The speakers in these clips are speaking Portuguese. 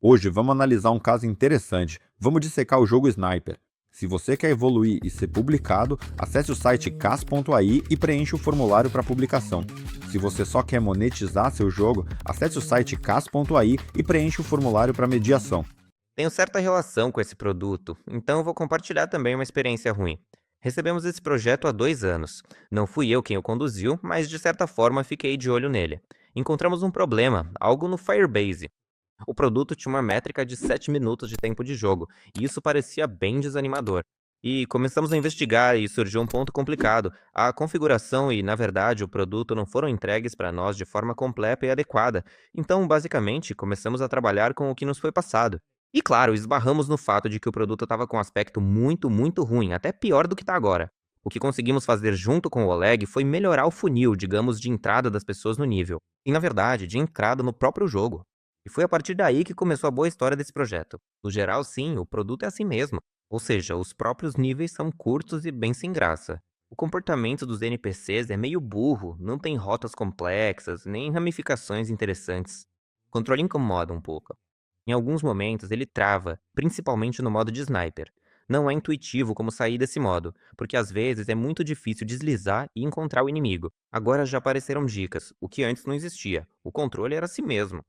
Hoje vamos analisar um caso interessante. Vamos dissecar o jogo Sniper. Se você quer evoluir e ser publicado, acesse o site cas.ai e preencha o formulário para publicação. Se você só quer monetizar seu jogo, acesse o site cas.ai e preencha o formulário para mediação. Tenho certa relação com esse produto, então eu vou compartilhar também uma experiência ruim. Recebemos esse projeto há 2 anos. Não fui eu quem o conduziu, mas de certa forma fiquei de olho nele. Encontramos um problema, algo no Firebase. O produto tinha uma métrica de 7 minutos de tempo de jogo, e isso parecia bem desanimador. E começamos a investigar e surgiu um ponto complicado. A configuração e, na verdade, o produto não foram entregues para nós de forma completa e adequada. Então, basicamente, começamos a trabalhar com o que nos foi passado. E claro, esbarramos no fato de que o produto estava com um aspecto muito, muito ruim, até pior do que está agora. O que conseguimos fazer junto com o Oleg foi melhorar o funil, digamos, de entrada das pessoas no nível. E, na verdade, de entrada no próprio jogo. E foi a partir daí que começou a boa história desse projeto. No geral, sim, o produto é assim mesmo. Ou seja, os próprios níveis são curtos e bem sem graça. O comportamento dos NPCs é meio burro, não tem rotas complexas, nem ramificações interessantes. O controle incomoda um pouco. Em alguns momentos ele trava, principalmente no modo de sniper. Não é intuitivo como sair desse modo, porque às vezes é muito difícil deslizar e encontrar o inimigo. Agora já apareceram dicas, o que antes não existia. O controle era assim mesmo.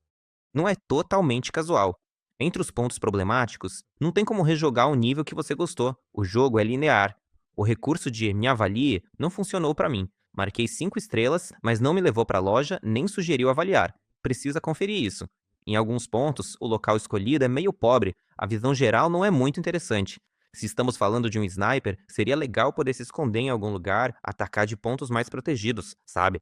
Não é totalmente casual. Entre os pontos problemáticos, não tem como rejogar o nível que você gostou. O jogo é linear. O recurso de me avalie não funcionou pra mim. Marquei 5 estrelas, mas não me levou pra loja nem sugeriu avaliar. Precisa conferir isso. Em alguns pontos, o local escolhido é meio pobre, a visão geral não é muito interessante. Se estamos falando de um sniper, seria legal poder se esconder em algum lugar, atacar de pontos mais protegidos, sabe?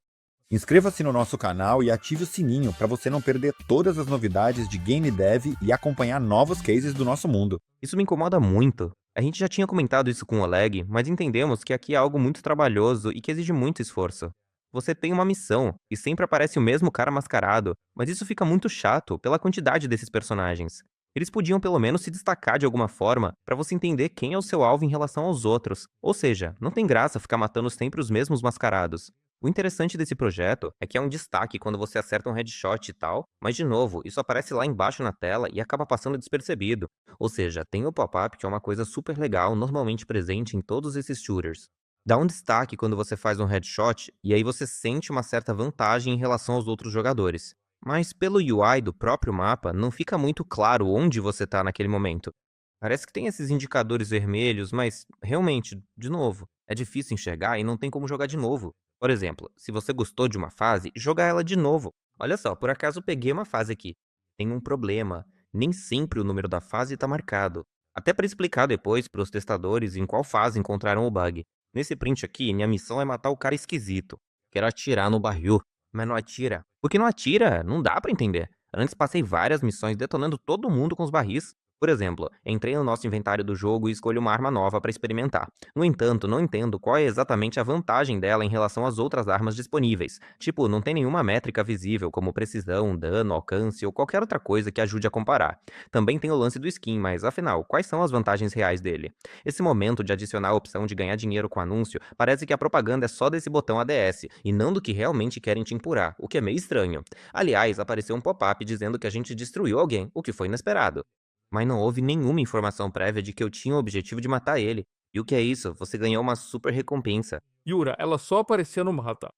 Inscreva-se no nosso canal e ative o sininho para você não perder todas as novidades de game dev e acompanhar novos cases do nosso mundo. Isso me incomoda muito. A gente já tinha comentado isso com o Oleg, mas entendemos que aqui é algo muito trabalhoso e que exige muito esforço. Você tem uma missão e sempre aparece o mesmo cara mascarado, mas isso fica muito chato pela quantidade desses personagens. Eles podiam pelo menos se destacar de alguma forma para você entender quem é o seu alvo em relação aos outros. Ou seja, não tem graça ficar matando sempre os mesmos mascarados. O interessante desse projeto é que é um destaque quando você acerta um headshot e tal, mas de novo, isso aparece lá embaixo na tela e acaba passando despercebido. Ou seja, tem o pop-up que é uma coisa super legal, normalmente presente em todos esses shooters. Dá um destaque quando você faz um headshot e aí você sente uma certa vantagem em relação aos outros jogadores. Mas pelo UI do próprio mapa, não fica muito claro onde você está naquele momento. Parece que tem esses indicadores vermelhos, mas realmente, de novo, é difícil enxergar e não tem como jogar de novo. Por exemplo, se você gostou de uma fase, jogar ela de novo. Olha só, por acaso eu peguei uma fase aqui. Tem um problema. Nem sempre o número da fase está marcado. Até para explicar depois para os testadores em qual fase encontraram o bug. Nesse print aqui, minha missão é matar o cara esquisito. Quero atirar no barril, mas não atira. Porque não atira, não dá para entender. Antes passei várias missões detonando todo mundo com os barris. Por exemplo, entrei no nosso inventário do jogo e escolho uma arma nova para experimentar. No entanto, não entendo qual é exatamente a vantagem dela em relação às outras armas disponíveis. Tipo, não tem nenhuma métrica visível, como precisão, dano, alcance ou qualquer outra coisa que ajude a comparar. Também tem o lance do skin, mas afinal, quais são as vantagens reais dele? Esse momento de adicionar a opção de ganhar dinheiro com anúncio, parece que a propaganda é só desse botão ADS, e não do que realmente querem te empurrar, o que é meio estranho. Aliás, apareceu um pop-up dizendo que a gente destruiu alguém, o que foi inesperado. Mas não houve nenhuma informação prévia de que eu tinha o objetivo de matar ele. E o que é isso? Você ganhou uma super recompensa. Yura, ela só aparecia no mapa.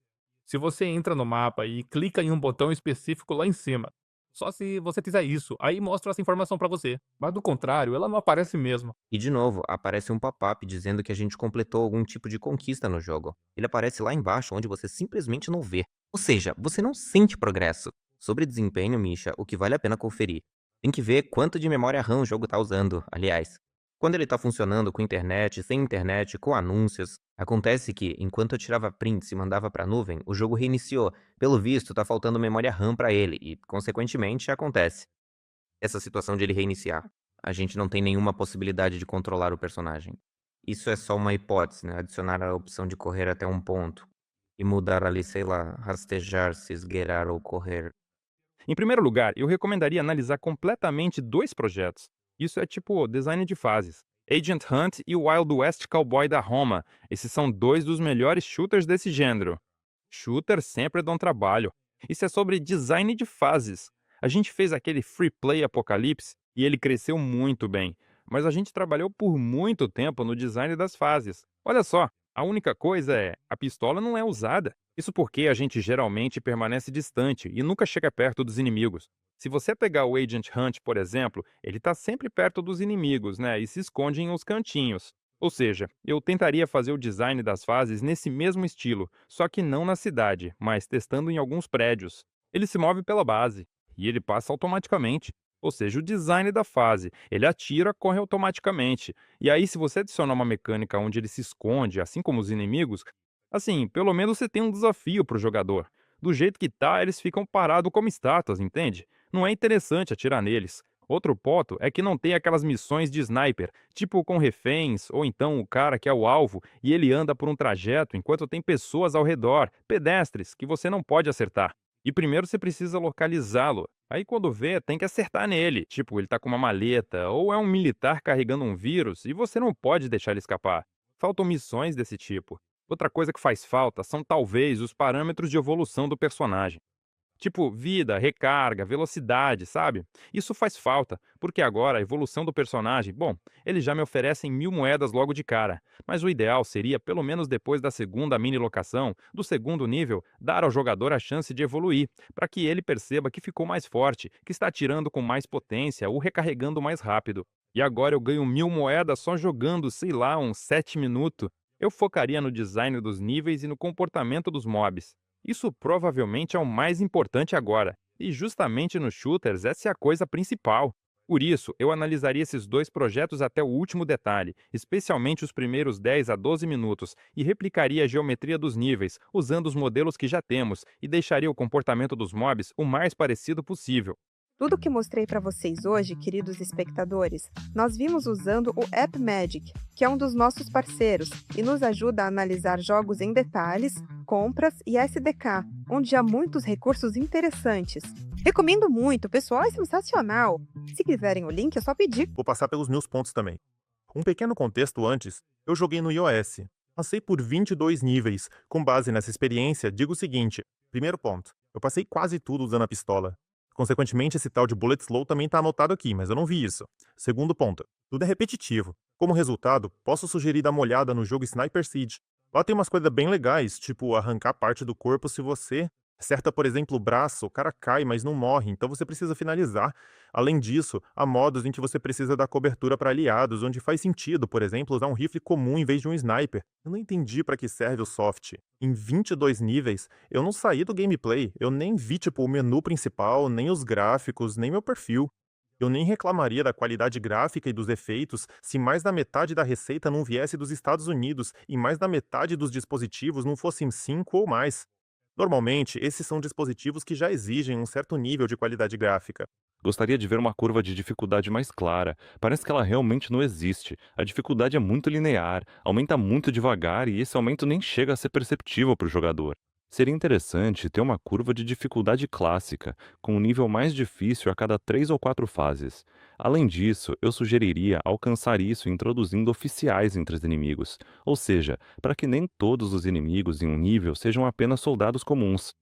Se você entra no mapa e clica em um botão específico lá em cima. Só se você fizer isso, aí mostra essa informação pra você. Mas do contrário, ela não aparece mesmo. E de novo, aparece um pop-up dizendo que a gente completou algum tipo de conquista no jogo. Ele aparece lá embaixo onde você simplesmente não vê. Ou seja, você não sente progresso. Sobre desempenho, Misha, o que vale a pena conferir. Tem que ver quanto de memória RAM o jogo tá usando, aliás. Quando ele tá funcionando com internet, sem internet, com anúncios, acontece que, enquanto eu tirava prints e mandava pra nuvem, o jogo reiniciou. Pelo visto, tá faltando memória RAM pra ele e, consequentemente, acontece essa situação de ele reiniciar. A gente não tem nenhuma possibilidade de controlar o personagem. Isso é só uma hipótese, né? Adicionar a opção de correr até um ponto e mudar ali, sei lá, rastejar, se esgueirar ou correr. Em primeiro lugar, eu recomendaria analisar completamente dois projetos. Isso é tipo design de fases. Agent Hunt e o Wild West Cowboy da Roma. Esses são dois dos melhores shooters desse gênero. Shooters sempre dão trabalho. Isso é sobre design de fases. A gente fez aquele Free Play Apocalipse e ele cresceu muito bem. Mas a gente trabalhou por muito tempo no design das fases. Olha só, a única coisa é, a pistola não é usada. Isso porque a gente geralmente permanece distante e nunca chega perto dos inimigos. Se você pegar o Agent Hunt, por exemplo, ele está sempre perto dos inimigos, né? E se esconde em uns cantinhos. Ou seja, eu tentaria fazer o design das fases nesse mesmo estilo, só que não na cidade, mas testando em alguns prédios. Ele se move pela base e ele passa automaticamente. Ou seja, o design da fase, ele atira, corre automaticamente. E aí, se você adicionar uma mecânica onde ele se esconde, assim como os inimigos, assim, pelo menos você tem um desafio para o jogador. Do jeito que tá, eles ficam parados como estátuas, entende? Não é interessante atirar neles. Outro ponto é que não tem aquelas missões de sniper, tipo com reféns, ou então o cara que é o alvo e ele anda por um trajeto enquanto tem pessoas ao redor, pedestres, que você não pode acertar. E primeiro você precisa localizá-lo. Aí quando vê, tem que acertar nele. Tipo, ele tá com uma maleta, ou é um militar carregando um vírus, e você não pode deixar ele escapar. Faltam missões desse tipo. Outra coisa que faz falta são talvez os parâmetros de evolução do personagem. Tipo, vida, recarga, velocidade, sabe? Isso faz falta, porque agora a evolução do personagem, bom, eles já me oferecem 1.000 moedas logo de cara, mas o ideal seria, pelo menos depois da segunda mini locação, do segundo nível, dar ao jogador a chance de evoluir, para que ele perceba que ficou mais forte, que está atirando com mais potência ou recarregando mais rápido. E agora eu ganho 1.000 moedas só jogando, sei lá, uns 7 minutos. Eu focaria no design dos níveis e no comportamento dos mobs. Isso provavelmente é o mais importante agora, e justamente nos shooters essa é a coisa principal. Por isso, eu analisaria esses dois projetos até o último detalhe, especialmente os primeiros 10 a 12 minutos, e replicaria a geometria dos níveis, usando os modelos que já temos, e deixaria o comportamento dos mobs o mais parecido possível. Tudo que mostrei para vocês hoje, queridos espectadores, nós vimos usando o App Magic, que é um dos nossos parceiros e nos ajuda a analisar jogos em detalhes, compras e SDK, onde há muitos recursos interessantes. Recomendo muito, o pessoal é sensacional. Se quiserem o link, é só pedir. Vou passar pelos meus pontos também. Um pequeno contexto antes, eu joguei no iOS. Passei por 22 níveis. Com base nessa experiência, digo o seguinte. Primeiro ponto, eu passei quase tudo usando a pistola. Consequentemente, esse tal de Bullet Slow também está anotado aqui, mas eu não vi isso. Segundo ponto, tudo é repetitivo. Como resultado, posso sugerir dar uma olhada no jogo Sniper Siege. Lá tem umas coisas bem legais, tipo arrancar parte do corpo se você acerta, por exemplo, o braço, o cara cai, mas não morre, então você precisa finalizar. Além disso, há modos em que você precisa dar cobertura para aliados, onde faz sentido, por exemplo, usar um rifle comum em vez de um sniper. Eu não entendi para que serve o soft. Em 22 níveis, eu não saí do gameplay, eu nem vi tipo o menu principal, nem os gráficos, nem meu perfil. Eu nem reclamaria da qualidade gráfica e dos efeitos se mais da metade da receita não viesse dos Estados Unidos e mais da metade dos dispositivos não fossem 5 ou mais. Normalmente, esses são dispositivos que já exigem um certo nível de qualidade gráfica. Gostaria de ver uma curva de dificuldade mais clara. Parece que ela realmente não existe. A dificuldade é muito linear, aumenta muito devagar e esse aumento nem chega a ser perceptível para o jogador. Seria interessante ter uma curva de dificuldade clássica, com um nível mais difícil a cada 3 ou 4 fases. Além disso, eu sugeriria alcançar isso introduzindo oficiais entre os inimigos, ou seja, para que nem todos os inimigos em um nível sejam apenas soldados comuns.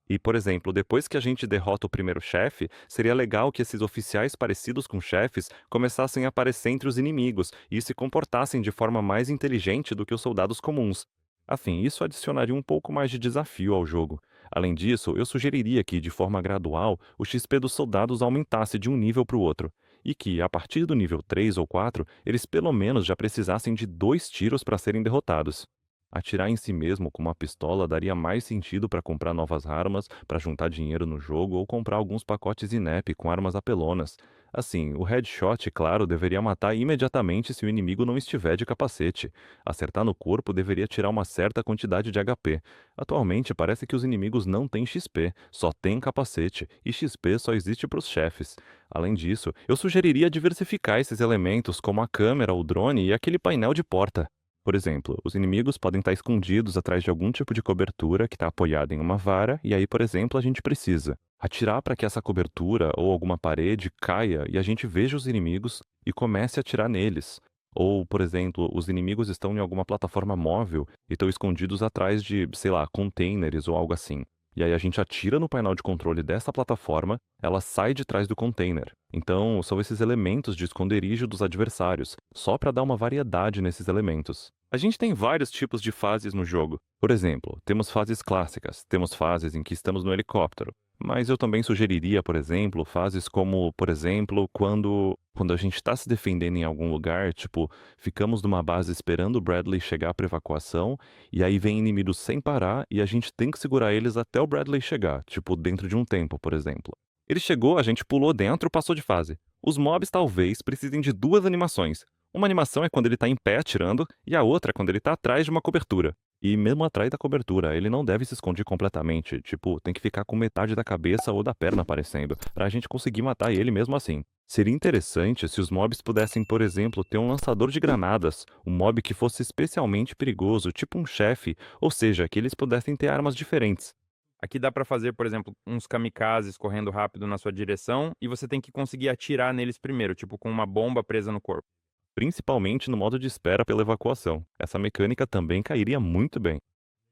E, por exemplo, depois que a gente derrota o primeiro chefe, seria legal que esses oficiais parecidos com chefes começassem a aparecer entre os inimigos e se comportassem de forma mais inteligente do que os soldados comuns. Afim, isso adicionaria um pouco mais de desafio ao jogo. Além disso, eu sugeriria que, de forma gradual, o XP dos soldados aumentasse de um nível para o outro, e que, a partir do nível 3 ou 4, eles pelo menos já precisassem de 2 tiros para serem derrotados. Atirar em si mesmo com uma pistola daria mais sentido para comprar novas armas, para juntar dinheiro no jogo ou comprar alguns pacotes INEP com armas apelonas. Assim, o headshot, claro, deveria matar imediatamente se o inimigo não estiver de capacete. Acertar no corpo deveria tirar uma certa quantidade de HP. Atualmente, parece que os inimigos não têm XP, só têm capacete, e XP só existe para os chefes. Além disso, eu sugeriria diversificar esses elementos como a câmera, o drone e aquele painel de porta. Por exemplo, os inimigos podem estar escondidos atrás de algum tipo de cobertura que está apoiada em uma vara, e aí, por exemplo, a gente precisa Atirar para que essa cobertura ou alguma parede caia e a gente veja os inimigos e comece a atirar neles. Ou, por exemplo, os inimigos estão em alguma plataforma móvel e estão escondidos atrás de, sei lá, containers ou algo assim. E aí a gente atira no painel de controle dessa plataforma, ela sai de trás do container. Então, são esses elementos de esconderijo dos adversários, só para dar uma variedade nesses elementos. A gente tem vários tipos de fases no jogo. Por exemplo, temos fases clássicas, temos fases em que estamos no helicóptero. Mas eu também sugeriria, por exemplo, fases como, por exemplo, quando a gente está se defendendo em algum lugar, tipo, ficamos numa base esperando o Bradley chegar para evacuação, e aí vem inimigos sem parar e a gente tem que segurar eles até o Bradley chegar, tipo, dentro de um tempo, por exemplo. Ele chegou, a gente pulou dentro, passou de fase. Os mobs talvez precisem de duas animações. Uma animação é quando ele tá em pé atirando, e a outra é quando ele tá atrás de uma cobertura. E mesmo atrás da cobertura, ele não deve se esconder completamente. Tipo, tem que ficar com metade da cabeça ou da perna aparecendo, pra gente conseguir matar ele mesmo assim. Seria interessante se os mobs pudessem, por exemplo, ter um lançador de granadas, um mob que fosse especialmente perigoso, tipo um chefe, ou seja, que eles pudessem ter armas diferentes. Aqui dá pra fazer, por exemplo, uns kamikazes correndo rápido na sua direção e você tem que conseguir atirar neles primeiro, tipo com uma bomba presa no corpo. Principalmente no modo de espera pela evacuação. Essa mecânica também cairia muito bem.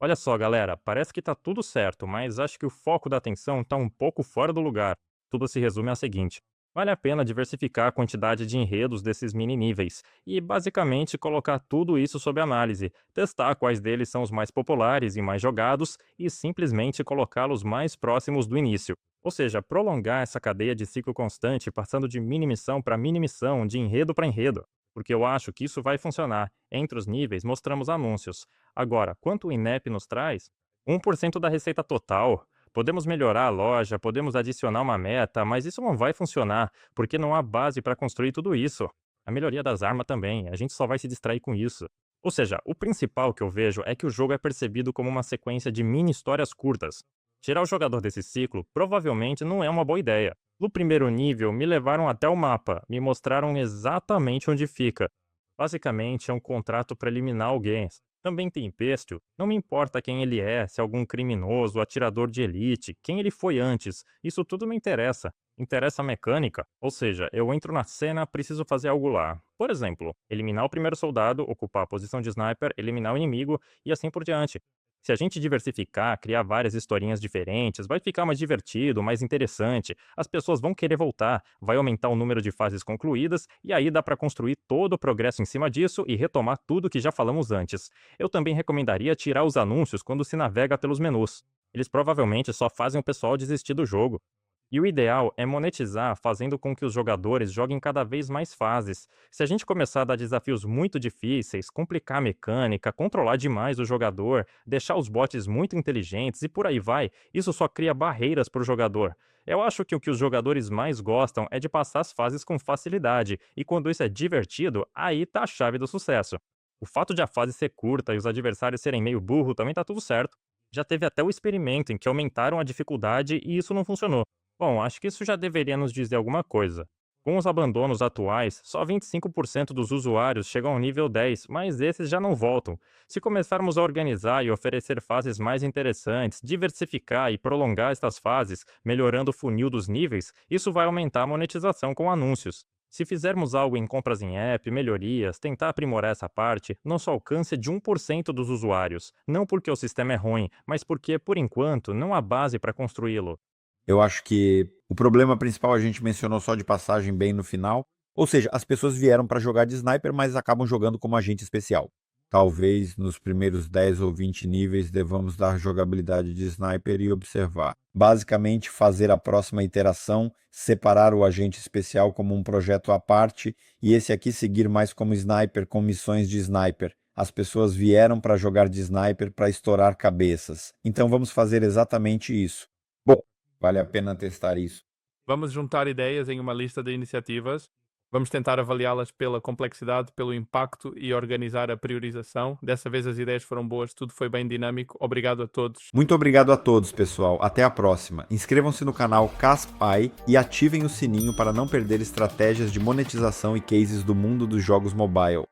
Olha só, galera, parece que tá tudo certo, mas acho que o foco da atenção tá um pouco fora do lugar. Tudo se resume ao seguinte: vale a pena diversificar a quantidade de enredos desses mini níveis e basicamente colocar tudo isso sob análise, testar quais deles são os mais populares e mais jogados e simplesmente colocá-los mais próximos do início. Ou seja, prolongar essa cadeia de ciclo constante, passando de mini missão para mini missão, de enredo para enredo. Porque eu acho que isso vai funcionar. Entre os níveis, mostramos anúncios. Agora, quanto o INEP nos traz? 1% da receita total. Podemos melhorar a loja, podemos adicionar uma meta, mas isso não vai funcionar, porque não há base para construir tudo isso. A melhoria das armas também, a gente só vai se distrair com isso. Ou seja, o principal que eu vejo é que o jogo é percebido como uma sequência de mini histórias curtas. Tirar o jogador desse ciclo provavelmente não é uma boa ideia. No primeiro nível, me levaram até o mapa, me mostraram exatamente onde fica. Basicamente, é um contrato para eliminar alguém. Também tem pêstio, não me importa quem ele é, se é algum criminoso, atirador de elite, quem ele foi antes, isso tudo me interessa. Interessa a mecânica, ou seja, eu entro na cena, preciso fazer algo lá. Por exemplo, eliminar o primeiro soldado, ocupar a posição de sniper, eliminar o inimigo e assim por diante. Se a gente diversificar, criar várias historinhas diferentes, vai ficar mais divertido, mais interessante, as pessoas vão querer voltar, vai aumentar o número de fases concluídas e aí dá para construir todo o progresso em cima disso e retomar tudo que já falamos antes. Eu também recomendaria tirar os anúncios quando se navega pelos menus. Eles provavelmente só fazem o pessoal desistir do jogo. E o ideal é monetizar fazendo com que os jogadores joguem cada vez mais fases. Se a gente começar a dar desafios muito difíceis, complicar a mecânica, controlar demais o jogador, deixar os bots muito inteligentes e por aí vai, isso só cria barreiras para o jogador. Eu acho que o que os jogadores mais gostam é de passar as fases com facilidade, e quando isso é divertido, aí tá a chave do sucesso. O fato de a fase ser curta e os adversários serem meio burro também tá tudo certo. Já teve até o experimento em que aumentaram a dificuldade e isso não funcionou. Bom, acho que isso já deveria nos dizer alguma coisa. Com os abandonos atuais, só 25% dos usuários chegam ao nível 10, mas esses já não voltam. Se começarmos a organizar e oferecer fases mais interessantes, diversificar e prolongar estas fases, melhorando o funil dos níveis, isso vai aumentar a monetização com anúncios. Se fizermos algo em compras em app, melhorias, tentar aprimorar essa parte, nosso alcance é de 1% dos usuários. Não porque o sistema é ruim, mas porque, por enquanto, não há base para construí-lo. Eu acho que o problema principal a gente mencionou só de passagem bem no final. Ou seja, as pessoas vieram para jogar de sniper, mas acabam jogando como agente especial. Talvez nos primeiros 10 ou 20 níveis devamos dar jogabilidade de sniper e observar. Basicamente, fazer a próxima iteração, separar o agente especial como um projeto à parte e esse aqui seguir mais como sniper com missões de sniper. As pessoas vieram para jogar de sniper para estourar cabeças. Então vamos fazer exatamente isso. Bom, vale a pena testar isso. Vamos juntar ideias em uma lista de iniciativas. Vamos tentar avaliá-las pela complexidade, pelo impacto e organizar a priorização. Dessa vez as ideias foram boas, tudo foi bem dinâmico. Obrigado a todos. Muito obrigado a todos, pessoal. Até a próxima. Inscrevam-se no canal CaspAI e ativem o sininho para não perder estratégias de monetização e cases do mundo dos jogos mobile.